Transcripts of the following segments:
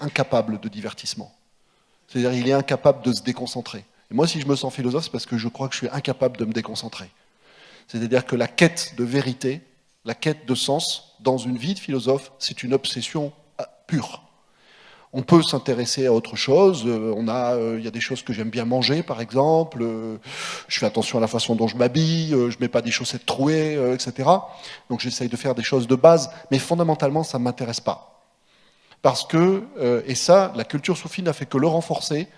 incapable de divertissement. C'est-à-dire il est incapable de se déconcentrer. Et moi, si je me sens philosophe, c'est parce que je crois que je suis incapable de me déconcentrer. C'est-à-dire que la quête de vérité, la quête de sens, dans une vie de philosophe, c'est une obsession pure. On peut s'intéresser à autre chose. Il y a des choses que j'aime bien manger, par exemple. Je fais attention à la façon dont je m'habille. Je mets pas des chaussettes trouées, etc. Donc j'essaye de faire des choses de base. Mais fondamentalement, ça ne m'intéresse pas. Parce que, et ça, la culture soufie n'a fait que le renforcer.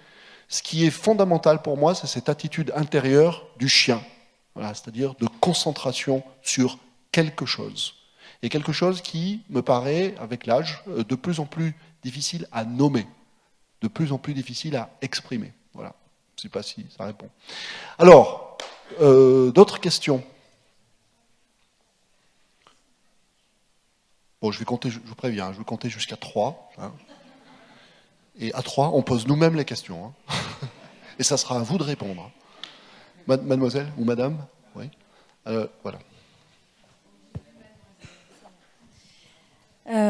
Ce qui est fondamental pour moi, c'est cette attitude intérieure du chien. Voilà, c'est-à-dire de concentration sur quelque chose. Et quelque chose qui me paraît, avec l'âge, de plus en plus difficile à nommer, de plus en plus difficile à exprimer. Voilà, je ne sais pas si ça répond. Alors, d'autres questions? Bon, je vais compter, je vous préviens, je vais compter jusqu'à 3. Hein. Et à 3, on pose nous-mêmes les questions. Hein. Et ça sera à vous de répondre. Mademoiselle ou madame? Oui. Voilà.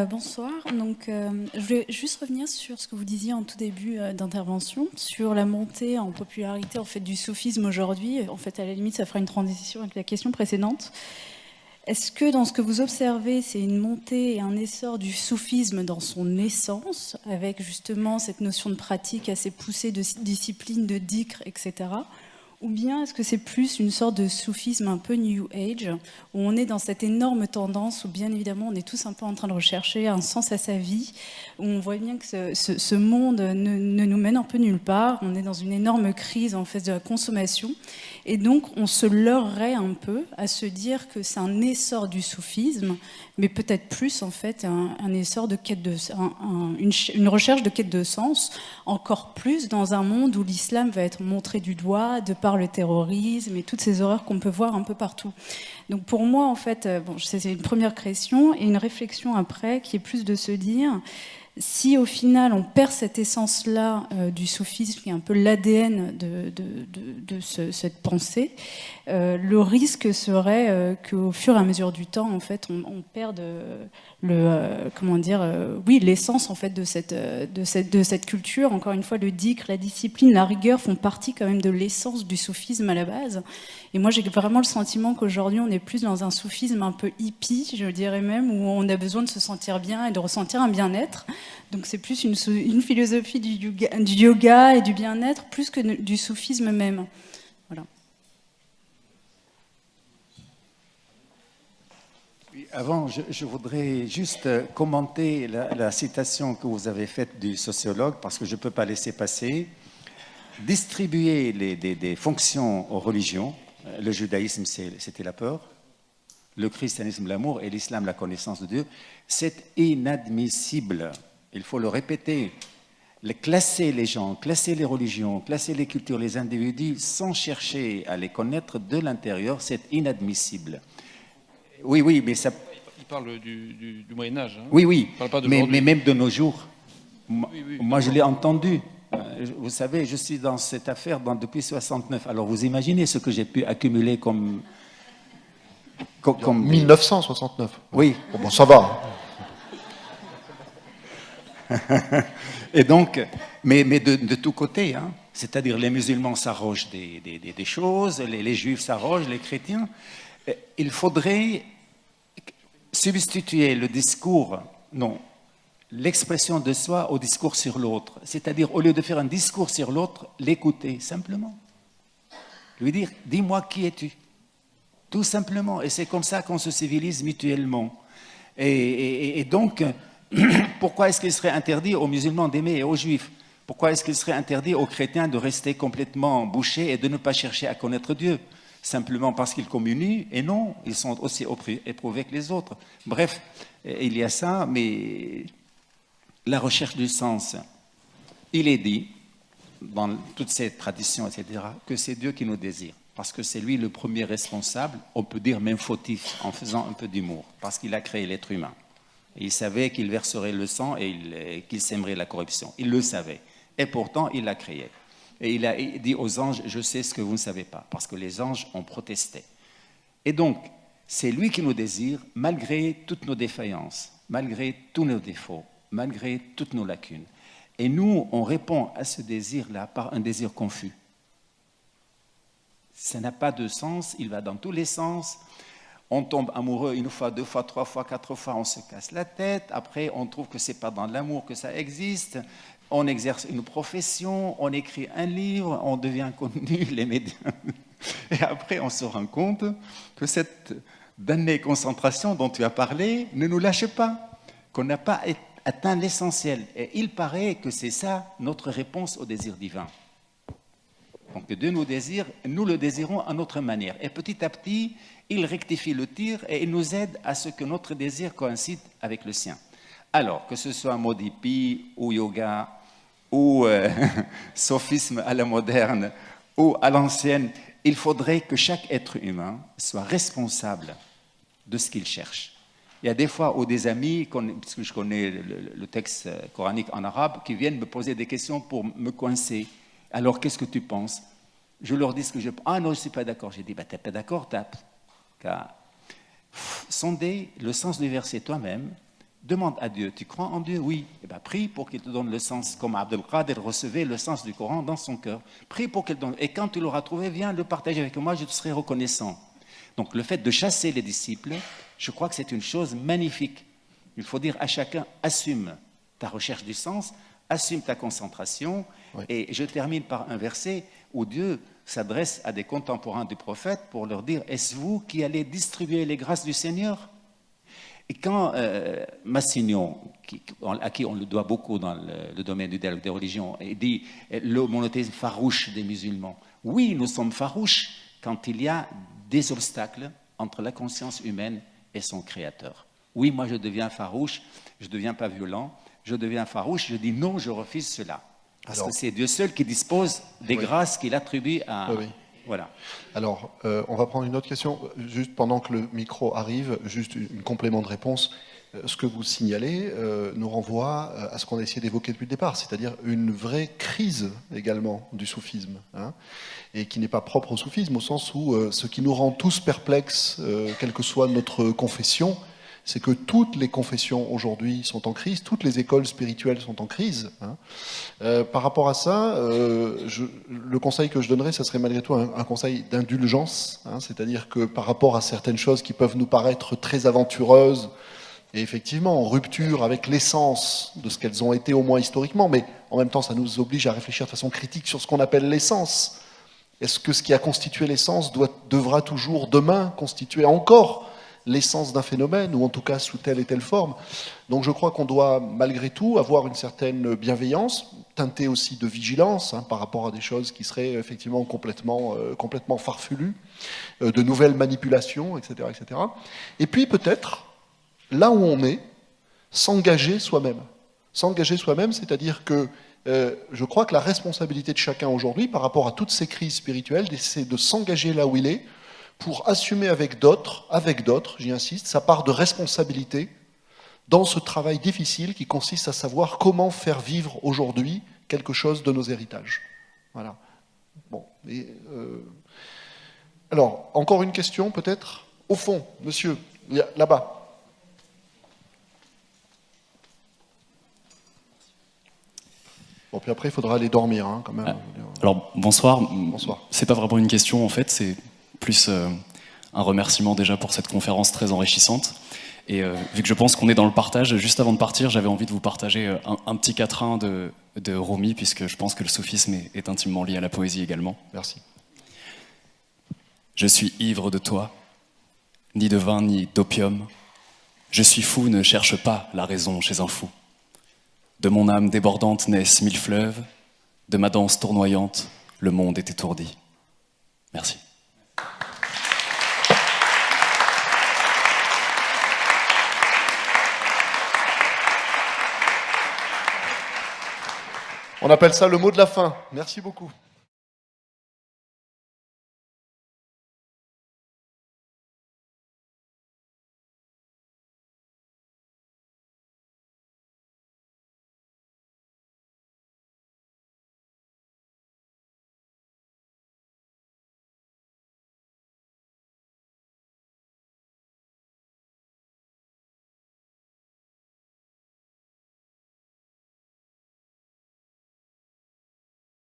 Bonsoir. Donc, je voulais juste revenir sur ce que vous disiez en tout début d'intervention, sur la montée en popularité en fait, du soufisme aujourd'hui. En fait, à la limite, ça fera une transition avec la question précédente. Est-ce que dans ce que vous observez, c'est une montée et un essor du soufisme dans son essence, avec justement cette notion de pratique assez poussée, de discipline, de dhikr, etc. Ou bien est-ce que c'est plus une sorte de soufisme un peu New Age, où on est dans cette énorme tendance, où bien évidemment on est tous un peu en train de rechercher un sens à sa vie, où on voit bien que ce monde ne nous mène un peu nulle part, on est dans une énorme crise en fait de la consommation, et donc on se leurrerait un peu à se dire que c'est un essor du soufisme, mais peut-être plus en fait un essor de quête de, une recherche de quête de sens, encore plus dans un monde où l'islam va être montré du doigt de par le terrorisme et toutes ces horreurs qu'on peut voir un peu partout. Donc pour moi en fait, bon, c'est une première question et une réflexion après qui est plus de se dire si au final on perd cette essence-là du soufisme, qui est un peu l'ADN de cette pensée, le risque serait qu'au fur et à mesure du temps, en fait, on perde oui, l'essence en fait de cette culture. Encore une fois, le dhikr, la discipline, la rigueur font partie quand même de l'essence du soufisme à la base. Et moi, j'ai vraiment le sentiment qu'aujourd'hui, on est plus dans un soufisme un peu hippie, je dirais même, où on a besoin de se sentir bien et de ressentir un bien-être. Donc c'est plus une philosophie du yoga et du bien-être, plus que du soufisme même. Voilà. Oui, avant, je voudrais juste commenter la citation que vous avez faite du sociologue, parce que je ne peux pas laisser passer. Distribuer des fonctions aux religions, le judaïsme c'était la peur, le christianisme l'amour et l'islam la connaissance de Dieu, c'est inadmissible. Il faut le répéter. Classer les gens, classer les religions, classer les cultures, les individus, sans chercher à les connaître de l'intérieur, c'est inadmissible. Oui, oui, mais ça... Il parle du Moyen-Âge. Hein. Oui, oui, mais même de nos jours. Moi, je l'ai entendu. Vous savez, je suis dans cette affaire depuis 69. Alors, vous imaginez ce que j'ai pu accumuler comme 1969. Oui. Bon, ça va. Et donc, mais de tous côtés, hein, c'est-à-dire les musulmans s'arrogent des choses, les juifs s'arrogent, les chrétiens. Il faudrait substituer le discours, non, l'expression de soi au discours sur l'autre. C'est-à-dire, au lieu de faire un discours sur l'autre, l'écouter simplement. Lui dire, dis-moi qui es-tu? Tout simplement. Et c'est comme ça qu'on se civilise mutuellement. Et donc, pourquoi est-ce qu'il serait interdit aux musulmans d'aimer et aux juifs? Pourquoi est-ce qu'il serait interdit aux chrétiens de rester complètement bouchés et de ne pas chercher à connaître Dieu? Simplement parce qu'ils communient, et non, ils sont aussi éprouvés que les autres. Bref, il y a ça, mais la recherche du sens, il est dit, dans toutes ces traditions, etc., que c'est Dieu qui nous désire, parce que c'est lui le premier responsable, on peut dire même fautif, en faisant un peu d'humour, parce qu'il a créé l'être humain. Et il savait qu'il verserait le sang et qu'il sèmerait la corruption. Il le savait. Et pourtant, il l'a créé. Et il a dit aux anges, je sais ce que vous ne savez pas, parce que les anges ont protesté. Et donc, c'est lui qui nous désire, malgré toutes nos défaillances, malgré tous nos défauts, malgré toutes nos lacunes. Et nous, on répond à ce désir-là par un désir confus. Ça n'a pas de sens, il va dans tous les sens. On tombe amoureux une fois, deux fois, trois fois, quatre fois, on se casse la tête. Après, on trouve que ce n'est pas dans l'amour que ça existe. On exerce une profession, on écrit un livre, on devient connu, les médias. Et après, on se rend compte que cette damnée concentration dont tu as parlé ne nous lâche pas, qu'on n'a pas atteint l'essentiel. Et il paraît que c'est ça notre réponse au désir divin. Donc Dieu nous désire, nous le désirons à notre manière. Et petit à petit, il rectifie le tir et il nous aide à ce que notre désir coïncide avec le sien. Alors, que ce soit mode hippie ou yoga ou sophisme à la moderne ou à l'ancienne, il faudrait que chaque être humain soit responsable de ce qu'il cherche. Il y a des fois où des amis, puisque je connais le texte coranique en arabe, qui viennent me poser des questions pour me coincer. Alors, qu'est-ce que tu penses? Je leur dis ce que je pense. Ah non, je ne suis pas d'accord. J'ai dit, bah, tu n'es pas d'accord, tape. Sondez le sens du verset toi-même. Demande à Dieu, tu crois en Dieu? Oui. Eh bien, prie pour qu'il te donne le sens, comme Abdelkader recevait le sens du Coran dans son cœur. Prie pour qu'il te donne. Et quand tu l'auras trouvé, viens le partager avec moi, je te serai reconnaissant. Donc, le fait de chasser les disciples, je crois que c'est une chose magnifique. Il faut dire à chacun, assume ta recherche du sens, assume ta concentration. Oui. Et je termine par un verset où Dieu s'adresse à des contemporains du prophète pour leur dire, est-ce vous qui allez distribuer les grâces du Seigneur? Et quand Massignon, à qui on le doit beaucoup dans le domaine du dialogue des religions, dit le monothéisme farouche des musulmans, oui, nous sommes farouches quand il y a des obstacles entre la conscience humaine et son créateur. Oui, moi je deviens farouche, je ne deviens pas violent, je deviens farouche, je dis non, je refuse cela. Parce que c'est Dieu seul qui dispose des grâces qu'il attribue à... Oui. Voilà. Alors, on va prendre une autre question, juste pendant que le micro arrive, juste un complément de réponse. Ce que vous signalez nous renvoie à ce qu'on a essayé d'évoquer depuis le départ, c'est-à-dire une vraie crise également du soufisme, hein, et qui n'est pas propre au soufisme, au sens où ce qui nous rend tous perplexes, quelle que soit notre confession, c'est que toutes les confessions aujourd'hui sont en crise, toutes les écoles spirituelles sont en crise. Hein. Par rapport à ça, le conseil que je donnerais, ce serait malgré tout un conseil d'indulgence, hein, c'est-à-dire que par rapport à certaines choses qui peuvent nous paraître très aventureuses, et effectivement en rupture avec l'essence de ce qu'elles ont été au moins historiquement, mais en même temps ça nous oblige à réfléchir de façon critique sur ce qu'on appelle l'essence. Est-ce que ce qui a constitué l'essence devra toujours demain constituer encore l'essence d'un phénomène, ou en tout cas sous telle et telle forme? Donc je crois qu'on doit malgré tout avoir une certaine bienveillance, teintée aussi de vigilance, hein, par rapport à des choses qui seraient effectivement complètement farfelues, de nouvelles manipulations, etc., etc. Et puis peut-être, là où on est, s'engager soi-même. S'engager soi-même, c'est-à-dire que je crois que la responsabilité de chacun aujourd'hui, par rapport à toutes ces crises spirituelles, c'est de s'engager là où il est, pour assumer avec d'autres, j'y insiste, sa part de responsabilité dans ce travail difficile qui consiste à savoir comment faire vivre aujourd'hui quelque chose de nos héritages. Voilà. Bon. Alors, encore une question peut-être? Au fond, monsieur, là-bas. Bon, puis après, il faudra aller dormir, hein, quand même. Alors, bonsoir. Bonsoir. C'est pas vraiment une question, en fait, c'est plus un remerciement déjà pour cette conférence très enrichissante. Et vu que je pense qu'on est dans le partage, juste avant de partir, j'avais envie de vous partager un petit quatrain de Rumi, puisque je pense que le soufisme est intimement lié à la poésie également. Merci. Je suis ivre de toi, ni de vin ni d'opium. Je suis fou, ne cherche pas la raison chez un fou. De mon âme débordante naissent 1000 fleuves, de ma danse tournoyante, le monde est étourdi. Merci. On appelle ça le mot de la fin. Merci beaucoup.